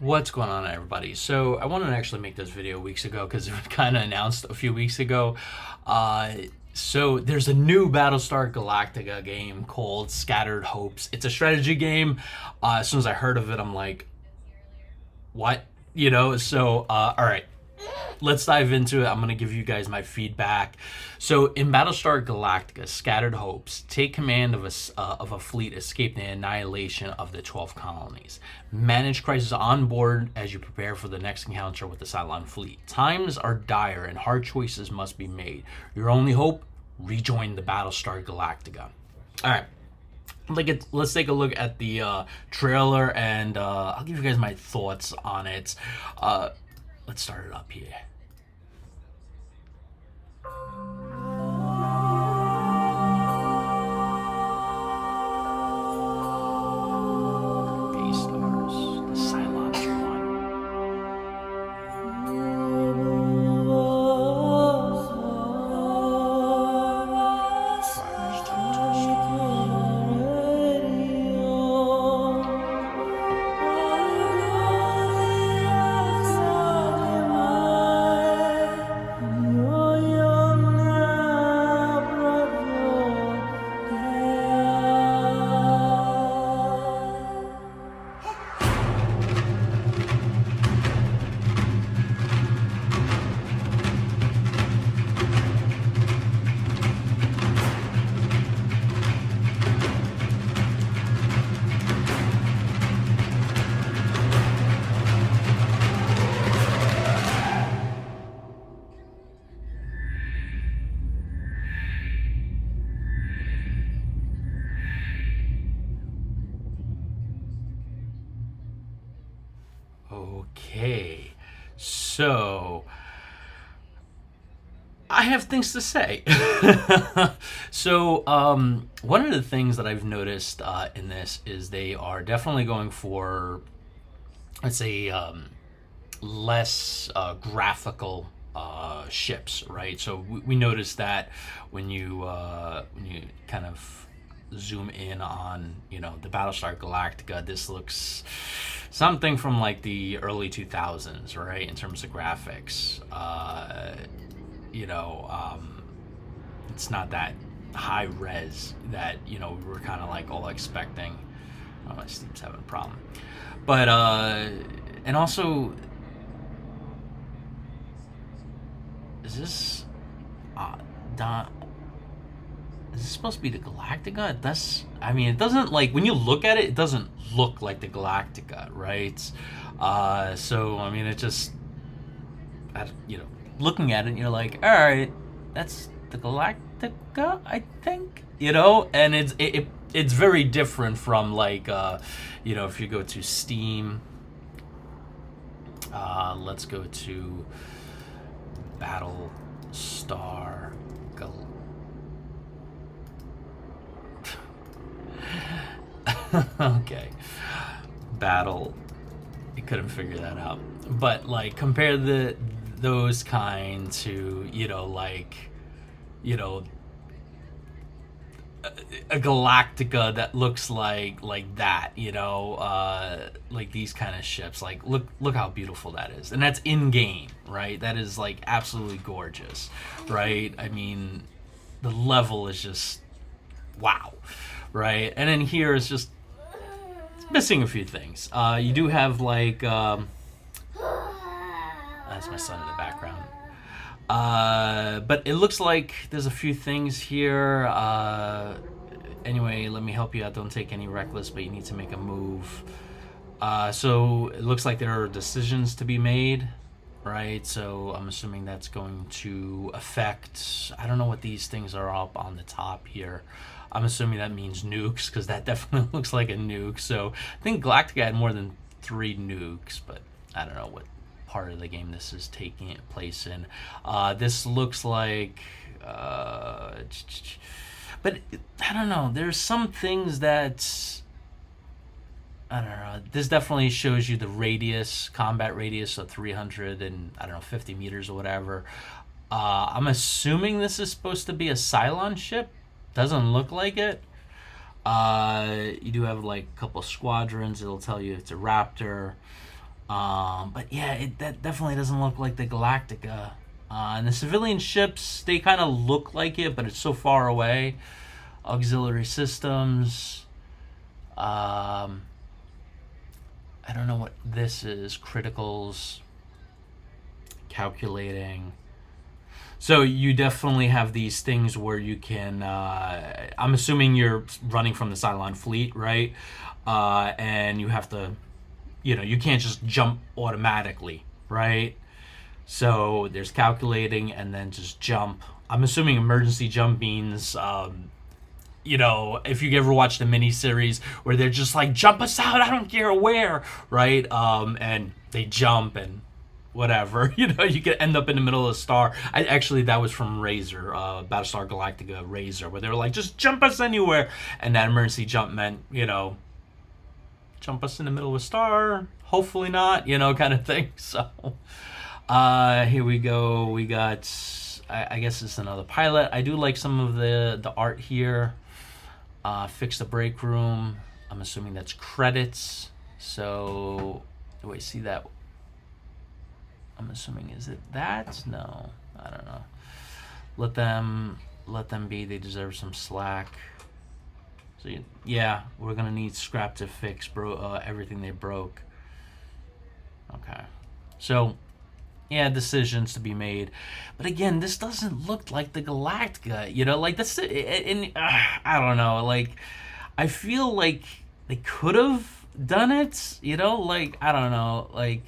What's going on, everybody? So I wanted to actually make this video weeks ago because it was kind of announced a few weeks ago. Uh, so there's a new Battlestar Galactica game called Scattered Hopes. It's a strategy game. As soon as I heard of it, I'm like, what? All right, let's dive into it. I'm going to give you guys my feedback. So, in Battlestar Galactica, Scattered Hopes, take command of a fleet, escape the annihilation of the 12 colonies. Manage crisis on board as you prepare for the next encounter with the Cylon fleet. Times are dire and hard choices must be made. Your only hope? Rejoin the Battlestar Galactica. All right. Let's take a look at the trailer, and I'll give you guys my thoughts on it. Let's start it up here. Base stars, the Cylons won. Okay, so I have things to say. One of the things that I've noticed in this is they are definitely going for, let's say, less graphical ships, right? So we noticed that when you kind of zoom in on the Battlestar Galactica, this looks something from like the early 2000s, right, in terms of graphics. It's not that high res that we were kind of like all expecting. Oh, my Steam's having a problem, but and also, is this is this supposed to be the Galactica? It doesn't, like, when you look at it, it doesn't look like the Galactica, right? It just, looking at it, you're like, all right, that's the Galactica, I think, and it's very different from, like, if you go to Steam, let's go to Battlestar Galactica. Okay, battle. You couldn't figure that out, but like compare those kind to a Galactica that looks like that, like these kind of ships. Like look how beautiful that is, and that's in game, right? That is like absolutely gorgeous, right? I mean, the level is just wow, right? And then here is just missing a few things. You do have like that's my son in the background. But it looks like there's a few things here. Anyway, let me help you out. Don't take any reckless, but you need to make a move. So it looks like there are decisions to be made, right? So I'm assuming that's going to affect, I don't know what these things are up on the top here. I'm assuming that means nukes, because that definitely looks like a nuke. So I think Galactica had more than 3 nukes, but I don't know what part of the game this is taking place in. This looks like, but I don't know. There's some things that, I don't know. This definitely shows you the radius, combat radius of 350 meters or whatever. I'm assuming this is supposed to be a Cylon ship. Doesn't look like it. You do have like a couple squadrons. It'll tell you it's a Raptor. But yeah, that definitely doesn't look like the Galactica. And the civilian ships, they kind of look like it, but it's so far away. Auxiliary systems. Um, I don't know what this is. Criticals. Calculating. So you definitely have these things where you can. I'm assuming you're running from the Cylon fleet, right? And you have to, you can't just jump automatically, right? So there's calculating and then just jump. I'm assuming emergency jump means, if you ever watch the miniseries where they're just like, jump us out, I don't care where, right? And they jump and whatever, you could end up in the middle of the star. Actually, that was from Razor, Battlestar Galactica Razor, where they were like, just jump us anywhere. And that emergency jump meant, jump us in the middle of a star, hopefully not, kind of thing. So here we go. We got, I guess it's another pilot. I do like some of the art here. Fix the break room. I'm assuming that's credits. So, do I see that? I'm assuming, is it that? No, I don't know. Let them be. They deserve some slack. So yeah, we're gonna need scrap to fix everything they broke. Okay, so yeah, decisions to be made, but again, this doesn't look like the Galactica. Like this. I don't know. Like, I feel like they could have done it. Like, I don't know. Like,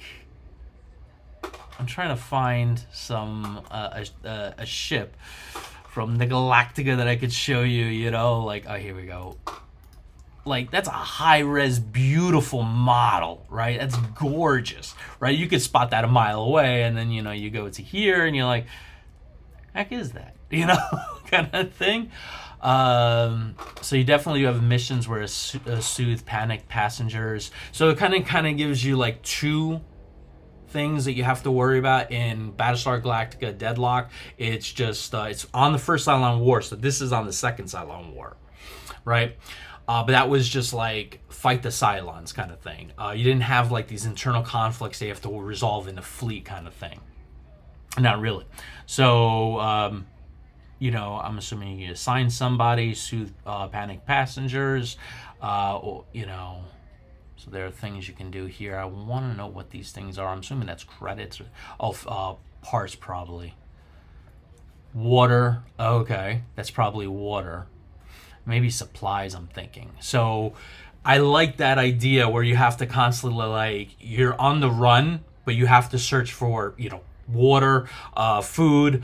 I'm trying to find some a ship from the Galactica that I could show you. Like, oh, here we go. Like, that's a high-res, beautiful model, right? That's gorgeous, right? You could spot that a mile away, and then, you go to here, and you're like, heck is that? Kind of thing. So you definitely have missions where soothe panicked passengers. So it kind of gives you, like, two things that you have to worry about in Battlestar Galactica Deadlock. It's just, it's on the first Cylon War, so this is on the second Cylon War, right? But that was just like fight the Cylons kind of thing. You didn't have like these internal conflicts they have to resolve in the fleet kind of thing. Not really. So, I'm assuming you assign somebody, soothe panicked passengers, so there are things you can do here. I want to know what these things are. I'm assuming that's credits or parts probably. Water. Okay, that's probably water. Maybe supplies, I'm thinking. So I like that idea where you have to constantly, like, you're on the run, but you have to search for, water, food,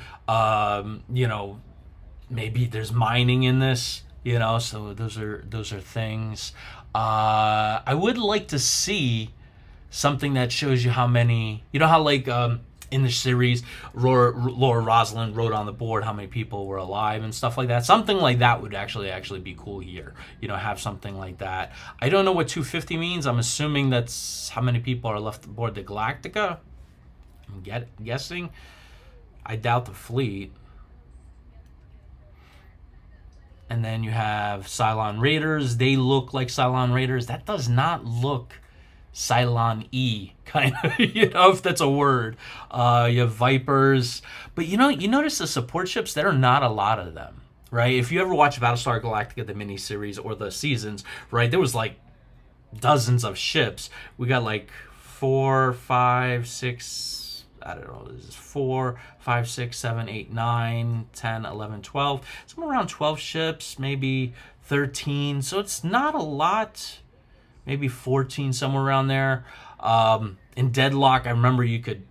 maybe there's mining in this, so those are things. I would like to see something that shows you how many, how, like, in the series, Laura Rosalind wrote on the board how many people were alive and stuff like that. Something like that would actually be cool here. Have something like that. I don't know what 250 means. I'm assuming that's how many people are left aboard the Galactica. I'm guessing. I doubt the fleet. And then you have Cylon Raiders. They look like Cylon Raiders. That does not look Cylon E, kind of, if that's a word. You have Vipers. But, you notice the support ships, there are not a lot of them, right? If you ever watch Battlestar Galactica, the miniseries, or the seasons, right, there was, like, dozens of ships. We got, like, 4, 5, 6, I don't know, this is 4, 5, 6, 7, 8, 9, 10, 11, 12. Somewhere around 12 ships, maybe 13. So it's not a lot. Maybe 14, somewhere around there. In Deadlock, I remember you could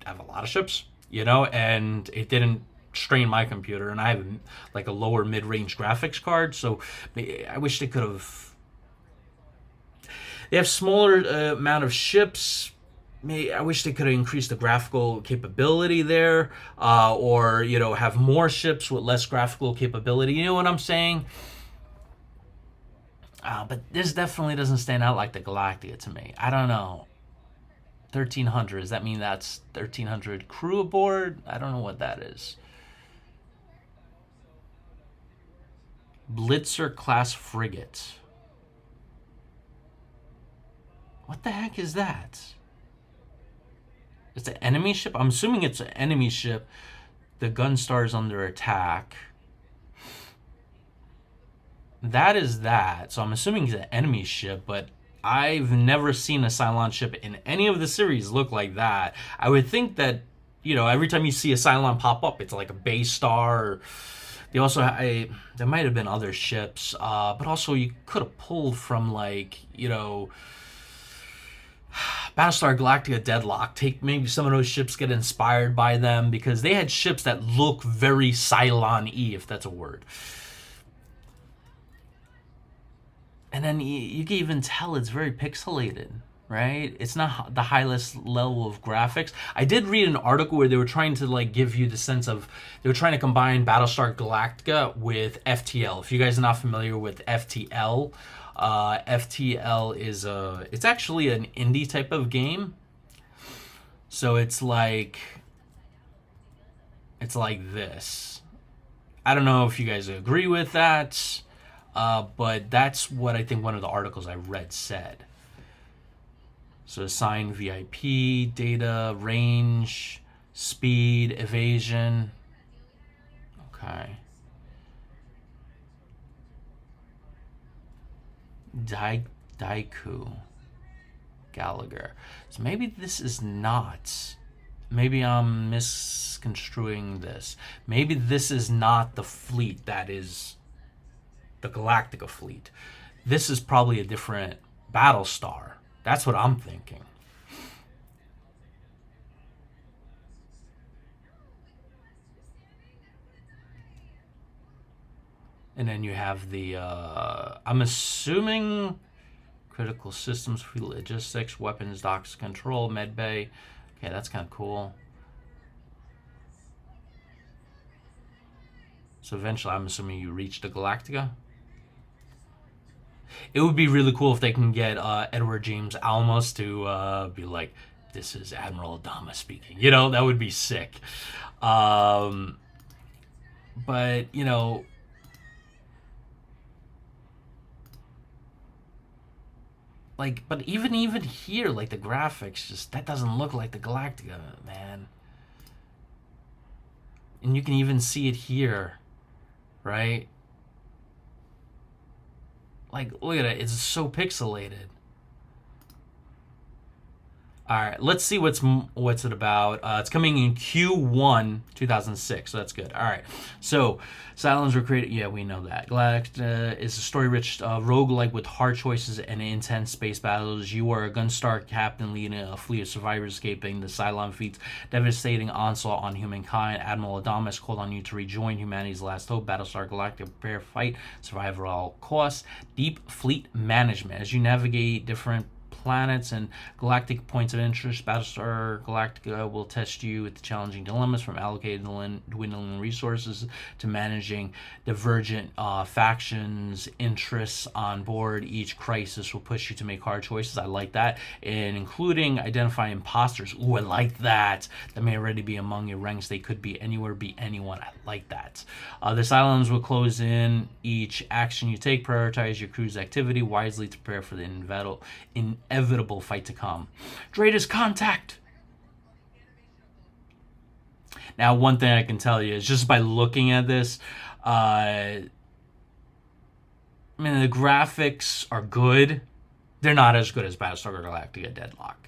have a lot of ships, and it didn't strain my computer. And I have like a lower mid-range graphics card, so I wish they could have. They have smaller amount of ships. I wish they could have increased the graphical capability there, or have more ships with less graphical capability. You know what I'm saying? But this definitely doesn't stand out like the Galactica to me. I don't know. 1,300. Does that mean that's 1,300 crew aboard? I don't know what that is. Blitzer class frigate. What the heck is that? It's an enemy ship? I'm assuming it's an enemy ship. The Gunstar is under attack. That is that. So I'm assuming it's an enemy ship, but I've never seen a Cylon ship in any of the series look like that. I would think that, every time you see a Cylon pop up, it's like a base star. They also, there might have been other ships, but also you could have pulled from Battlestar Galactica Deadlock. Take maybe some of those ships, get inspired by them, because they had ships that look very Cylon-y, if that's a word. And then you can even tell it's very pixelated, right? It's not the highest level of graphics. I did read an article where they were trying to give you the sense of, they were trying to combine Battlestar Galactica with FTL. If you guys are not familiar with FTL, FTL is it's actually an indie type of game. So it's like this. I don't know if you guys agree with that. But that's what I think one of the articles I read said. So assign VIP, data, range, speed, evasion. Okay. Daiku. Gallagher. So maybe this is not. Maybe I'm misconstruing this. Maybe this is not the fleet that is the Galactica fleet. This is probably a different Battlestar. That's what I'm thinking. And then you have the, I'm assuming critical systems, for logistics, weapons, docks, control, med bay. Okay, that's kind of cool. So eventually, I'm assuming you reach the Galactica. It would be really cool if they can get Edward James Olmos to be like, this is Admiral Adama speaking. That would be sick. But, but even here, the graphics, just, that doesn't look like the Galactica, man. And you can even see it here, right? Look at it. It's so pixelated. All right, let's see what's it about. It's coming in Q1 2006, so that's good. All right, so Cylons were created. Yeah, we know that. Galactica is a story-rich roguelike with hard choices and intense space battles. You are a Gunstar captain leading a fleet of survivors escaping the Cylon fleet's devastating onslaught on humankind. Admiral Adama is called on you to rejoin humanity's last hope. Battlestar Galactica, prepare, fight, survive at all costs. Deep fleet management. As you navigate different planets and galactic points of interest, Battlestar Galactica will test you with the challenging dilemmas, from allocating dwindling resources to managing divergent factions, interests on board. Each crisis will push you to make hard choices. I like that. And including identifying imposters. Ooh, I like that. That may already be among your ranks. They could be anywhere, be anyone. I like that. The Cylons will close in each action you take. Prioritize your crew's activity wisely to prepare for the inevitable fight to come. Greatest contact. Now, one thing I can tell you is just by looking at this, the graphics are good. They're not as good as Battlestar Galactica Deadlock.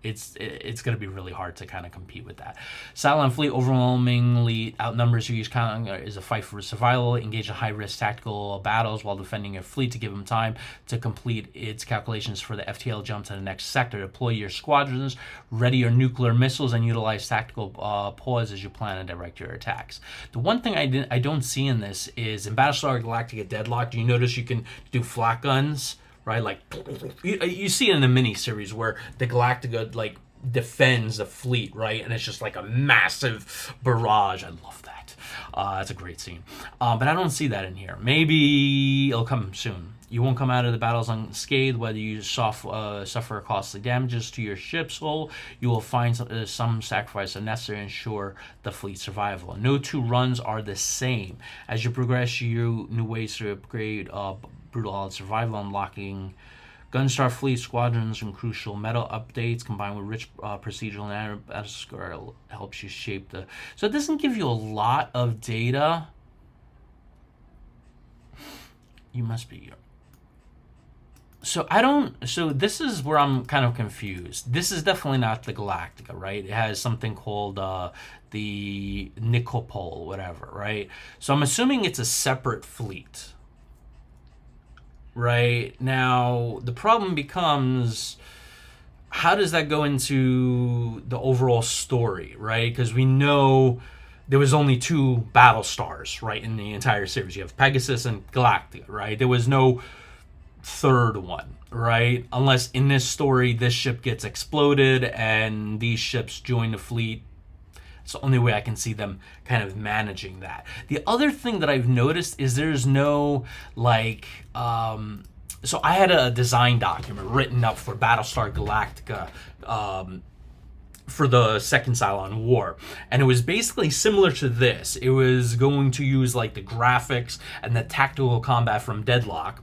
It's going to be really hard to kind of compete with that. Cylon fleet overwhelmingly outnumbers you. Each is a fight for survival. Engage in high-risk tactical battles while defending your fleet to give them time to complete its calculations for the FTL jump to the next sector. Deploy your squadrons, ready your nuclear missiles, and utilize tactical pause as you plan and direct your attacks. The one thing I don't see in this is in Battlestar Galactica Deadlock, do you notice you can do flak guns? Right, you see it in the mini-series where the Galactica defends the fleet, right, and it's just like a massive barrage. I love that. That's a great scene. But I don't see that in here. Maybe it'll come soon. You won't come out of the battles unscathed, whether you suffer costly damages to your ship's hull. You will find some sacrifice necessary to ensure the fleet's survival. No two runs are the same. As you progress, new ways to upgrade brutal survival, unlocking Gunstar fleet squadrons and crucial meta updates combined with rich procedural and Battlestar helps you shape the. So it doesn't give you a lot of data. You must be. So I don't. So this is where I'm kind of confused. This is definitely not the Galactica, right? It has something called the Nicopole, whatever, right? So I'm assuming it's a separate fleet. Right? Now, the problem becomes, how does that go into the overall story, right? Because we know there was only 2 Battlestars, right, in the entire series. You have Pegasus and Galactica, right? There was no third one, right? Unless in this story, this ship gets exploded and these ships join the fleet. It's the only way I can see them kind of managing that. The other thing that I've noticed is there's no, like, so I had a design document written up for Battlestar Galactica for the Second Cylon War. And it was basically similar to this. It was going to use, like, the graphics and the tactical combat from Deadlock.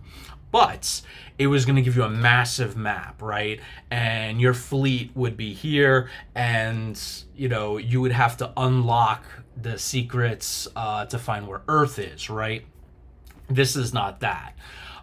But it was going to give you a massive map, right? And your fleet would be here, and, you know, you would have to unlock the secrets to find where Earth is, right? This is not that.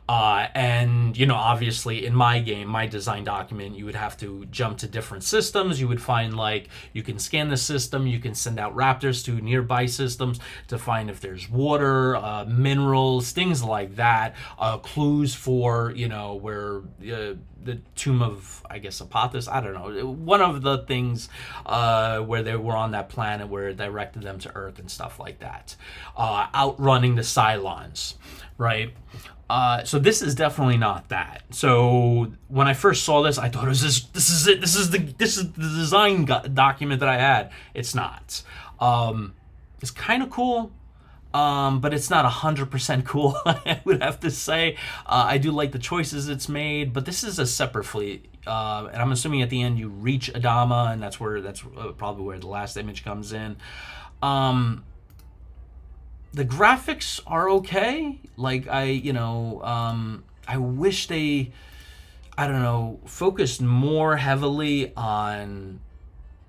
And, you know, obviously in my game, my design document, you would have to jump to different systems. You would find, like, you can scan the system. You can send out raptors to nearby systems to find if there's water, minerals, things like that. Clues for, you know, where the tomb of, I guess, Apophis, I don't know. One of the things where they were on that planet where it directed them to Earth and stuff like that. Outrunning the Cylons, right? So this is definitely not that. So when I first saw this, I thought it was this is it. This is the design document that I had. It's not. It's kind of cool, but it's not 100% cool. I would have to say. I do like the choices it's made, but this is a separate fleet. And I'm assuming at the end you reach Adama, and that's probably where the last image comes in. The graphics are okay. Like, I wish they, I don't know, focused more heavily on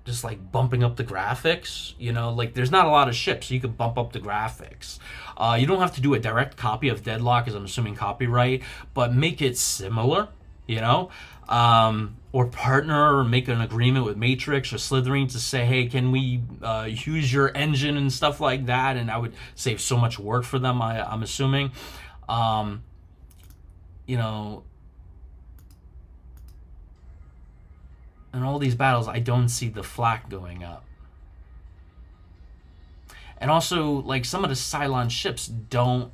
just, like, bumping up the graphics. You know, like, there's not a lot of ships, so you can bump up the graphics. You don't have to do a direct copy of Deadlock, as I'm assuming copyright, but make it similar, you know? Or partner or make an agreement with Matrix or Slitherine to say, hey, can we use your engine and stuff like that? And I would save so much work for them, I'm assuming. You know, in all these battles, I don't see the flak going up. And also, like, some of the Cylon ships don't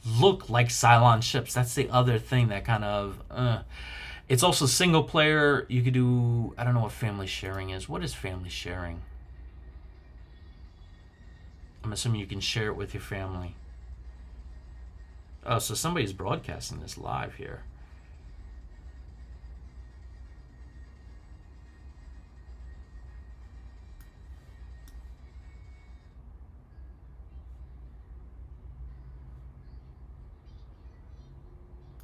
look like Cylon ships. That's the other thing that kind of... It's also single player. You could do... I don't know what family sharing is. What is family sharing? I'm assuming you can share it with your family. Oh, so somebody's broadcasting this live here.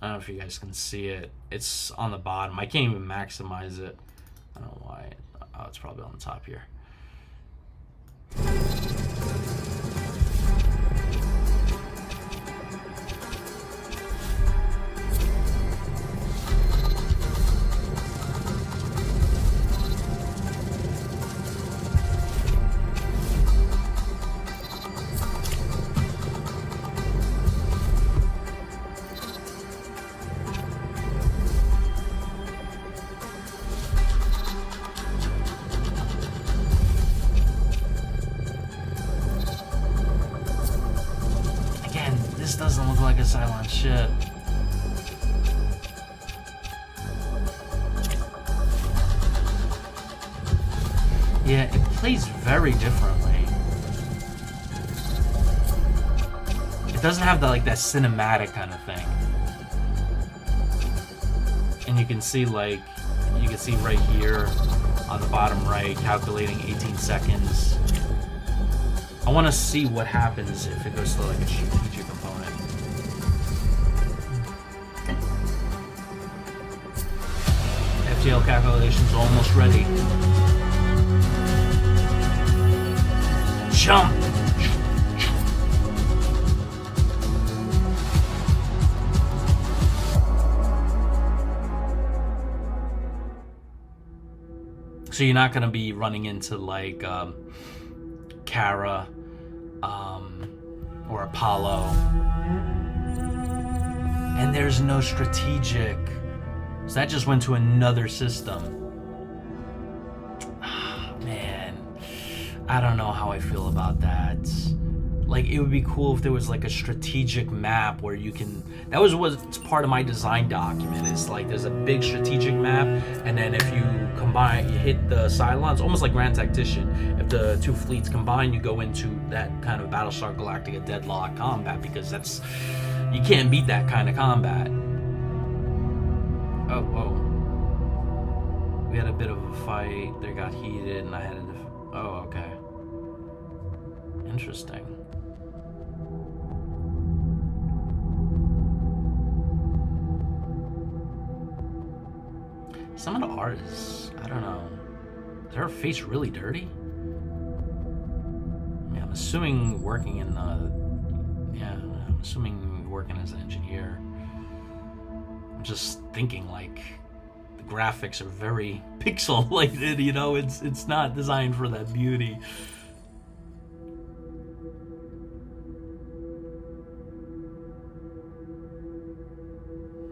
I don't know if you guys can see it. It's on the bottom. I can't even maximize it. I don't know why. Oh, it's probably on the top here. This doesn't look like a Cylon ship. Yeah, it plays very differently. It doesn't have that cinematic kind of thing. And you can see right here on the bottom right, calculating 18 seconds. I want to see what happens if it goes to like a strategic component. scale calculations almost ready. Jump! So you're not going to be running into like Kara or Apollo. And there's no strategic. So that just went to another system. Man, I don't know how I feel about that. Like, it would be cool if there was like a strategic map where you can. That was what's part of my design document. It's like there's a big strategic map, and then if you combine, you hit the Cylons, almost like Grand Tactician. If the two fleets combine, you go into that kind of Battlestar Galactica deadlock combat, because that's, you can't beat that kind of combat. Oh. We had a bit of a fight. They got heated, and I had to. Oh, okay. Interesting. Some of the artists, I don't know. Is her face really dirty? I mean, I'm assuming working in the. Yeah, I'm assuming working as an engineer. I'm just thinking, like, the graphics are very pixel-like, you know? It's not designed for that beauty.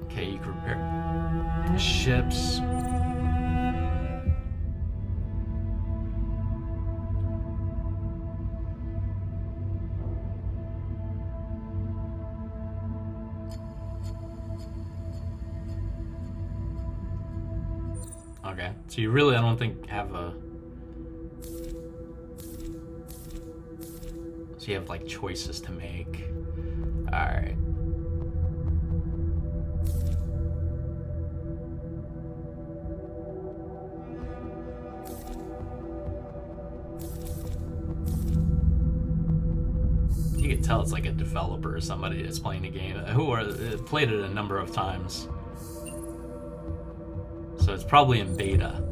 Okay, you can repair ships. Okay, so you really, I don't think, have a... So you have, like, choices to make. Alright. You can tell it's like a developer or somebody that's playing the game, who played it a number of times. So it's probably in beta.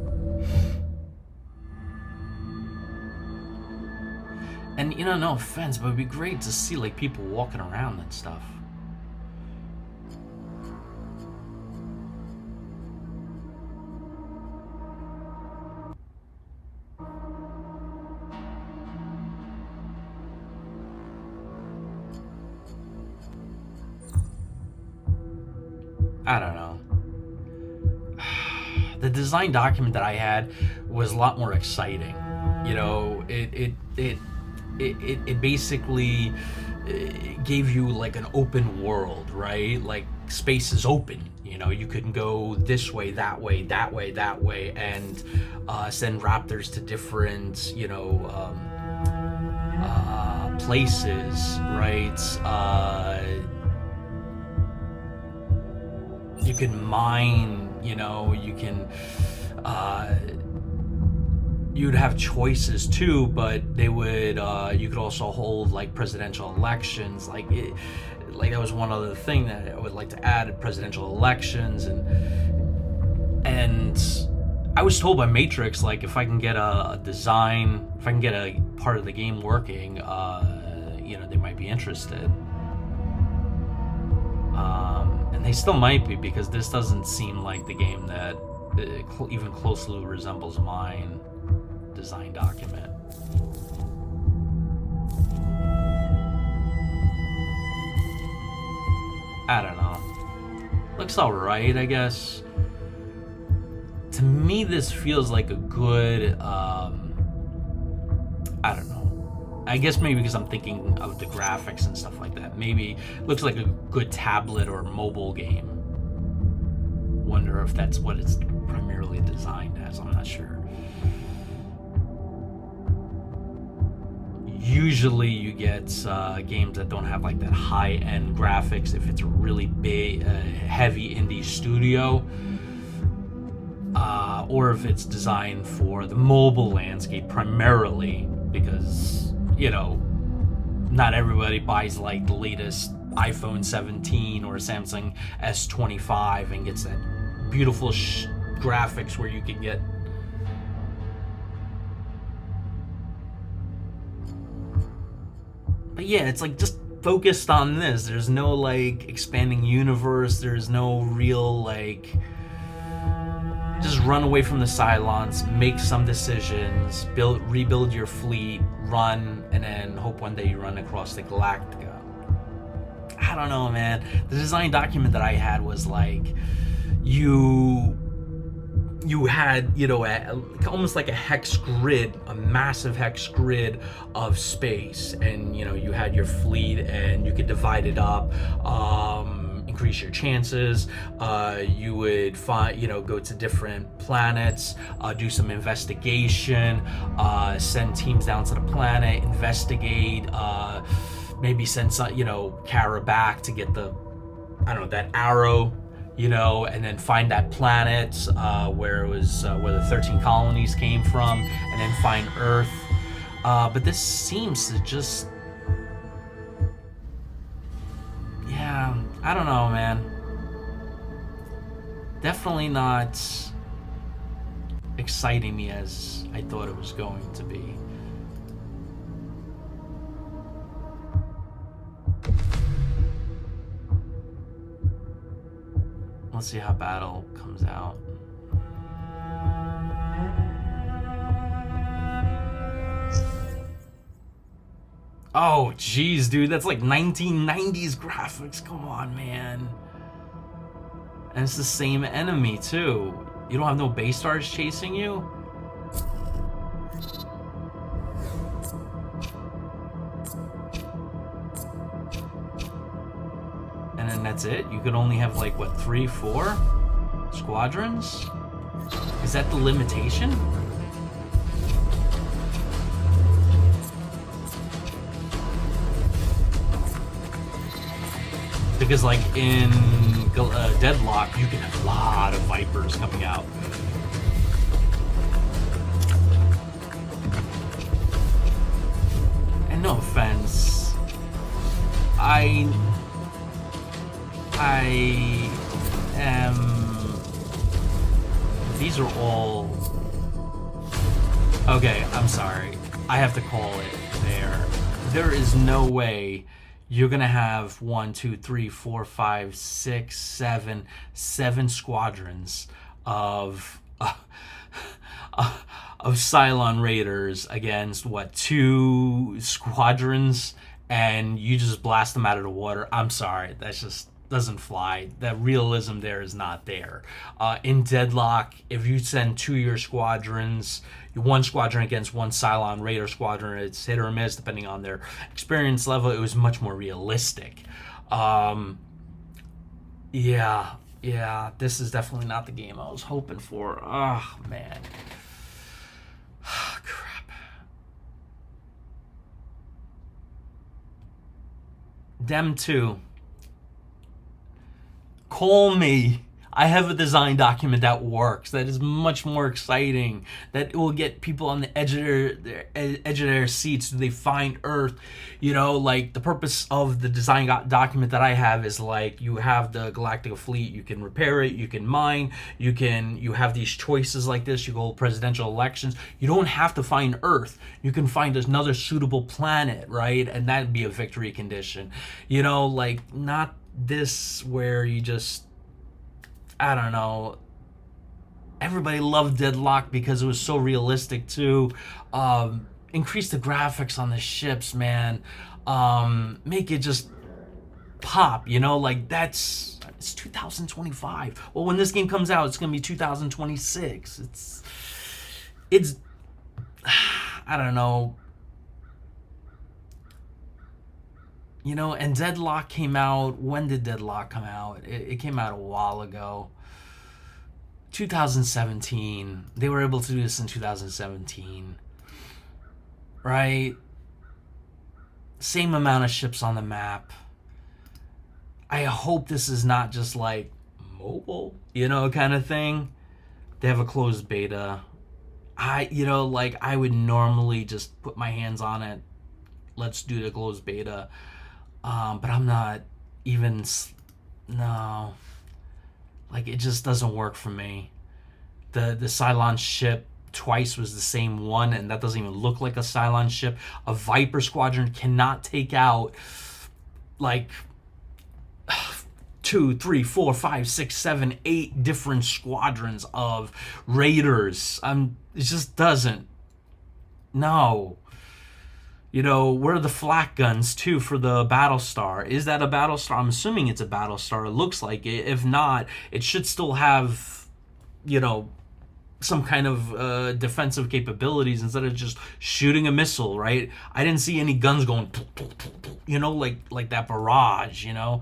And, you know, no offense, but it'd be great to see, like, people walking around and stuff. I don't know. The design document that I had was a lot more exciting. You know, it basically gave you like an open world, right? Like, space is open. You know, you can go this way, that way, that way, that way, and send raptors to different, you know, places, right? You can mine, you know, you can, you'd have choices too, but they would, you could also hold like presidential elections, like that was one other thing that I would like to add, presidential elections, and I was told by Matrix, like, if I can get a design, if I can get a part of the game working, you know, they might be interested. And they still might be, because this doesn't seem like the game that even closely resembles mine design document. I don't know. Looks alright, I guess. To me, this feels like a good, I don't know. I guess maybe because I'm thinking of the graphics and stuff like that. Maybe looks like a good tablet or mobile game. Wonder if that's what it's primarily designed as. I'm not sure. Usually you get games that don't have like that high-end graphics if it's a really big, heavy indie studio. Or if it's designed for the mobile landscape primarily, because, you know, not everybody buys like the latest iPhone 17 or Samsung S25 and gets that beautiful graphics where you can get. But yeah, it's like just focused on this. There's no like expanding universe. There's no real like. Just run away from the Cylons, make some decisions, rebuild your fleet, run, and then hope one day you run across the Galactica. I don't know, man. The design document that I had was like, you had, you know, almost like a hex grid, a massive hex grid of space, and you know, you had your fleet, and you could divide it up. Increase your chances. You would find, you know, go to different planets, do some investigation, send teams down to the planet, investigate, maybe send some, you know, Kara back to get the, I don't know, that arrow, you know, and then find that planet where it was where the 13 colonies came from, and then find Earth. But this seems to just, yeah, I don't know, man. Definitely not exciting me as I thought it was going to be. Let's see how battle comes out. Oh, jeez, dude, that's like 1990s graphics. Come on, man. And it's the same enemy, too. You don't have no base stars chasing you? And then that's it? You could only have, like, what, 3, 4 squadrons? Is that the limitation? Because like in Deadlock, you can have a lot of Vipers coming out. And no offense, I am. These are all. Okay, I'm sorry. I have to call it there. There is no way you're gonna have 1, 2, 3, 4, 5, 6, 7 squadrons of Cylon Raiders against what, 2 squadrons, and you just blast them out of the water. I'm sorry, that's just doesn't fly. That realism there is not there. In Deadlock, if you send 2 of your squadrons, 1 squadron against 1 Cylon Raider squadron, it's hit or miss depending on their experience level. It was much more realistic. Yeah, this is definitely not the game I was hoping for. Oh, man. Crap. Dem 2. Call me. I have a design document that works, that is much more exciting, that will get people on the edge of their seats. Do they find Earth? You know, like the purpose of the design document that I have is like, you have the Galactica fleet, you can repair it, you can mine, you have these choices like this, you go presidential elections. You don't have to find Earth. You can find another suitable planet, right? And that'd be a victory condition. You know, like not this where you just, I don't know. Everybody loved Deadlock because it was so realistic too. Increase the graphics on the ships, man. Make it just pop, you know, like it's 2025. Well, when this game comes out, it's gonna be 2026. It's I don't know. You know, and Deadlock came out. When did Deadlock come out? It came out a while ago. 2017. They were able to do this in 2017. Right? Same amount of ships on the map. I hope this is not just like mobile, you know, kind of thing. They have a closed beta. I would normally just put my hands on it. Let's do the closed beta. But I'm not even, no, like it just doesn't work for me. the Cylon ship twice was the same one, and that doesn't even look like a Cylon ship. A Viper squadron cannot take out like 2, 3, 4, 5, 6, 7, 8 different squadrons of raiders. It just doesn't. No. You know, where are the flak guns too for the Battlestar? Is that a Battlestar? I'm assuming it's a Battlestar. It looks like it. If not, it should still have, you know, some kind of defensive capabilities instead of just shooting a missile, right? I didn't see any guns going, you know, like that barrage, you know.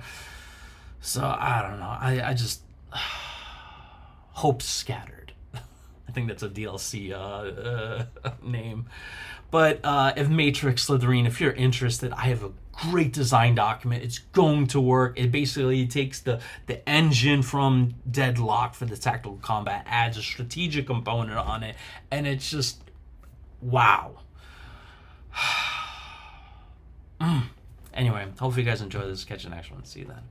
So I don't know. I just hope scattered. I think that's a DLC name. But if Matrix Slitherine, if you're interested, I have a great design document. It's going to work. It basically takes the engine from Deadlock for the tactical combat, adds a strategic component on it, and it's just wow. Anyway, hopefully you guys enjoy this. Catch you next one. See you then.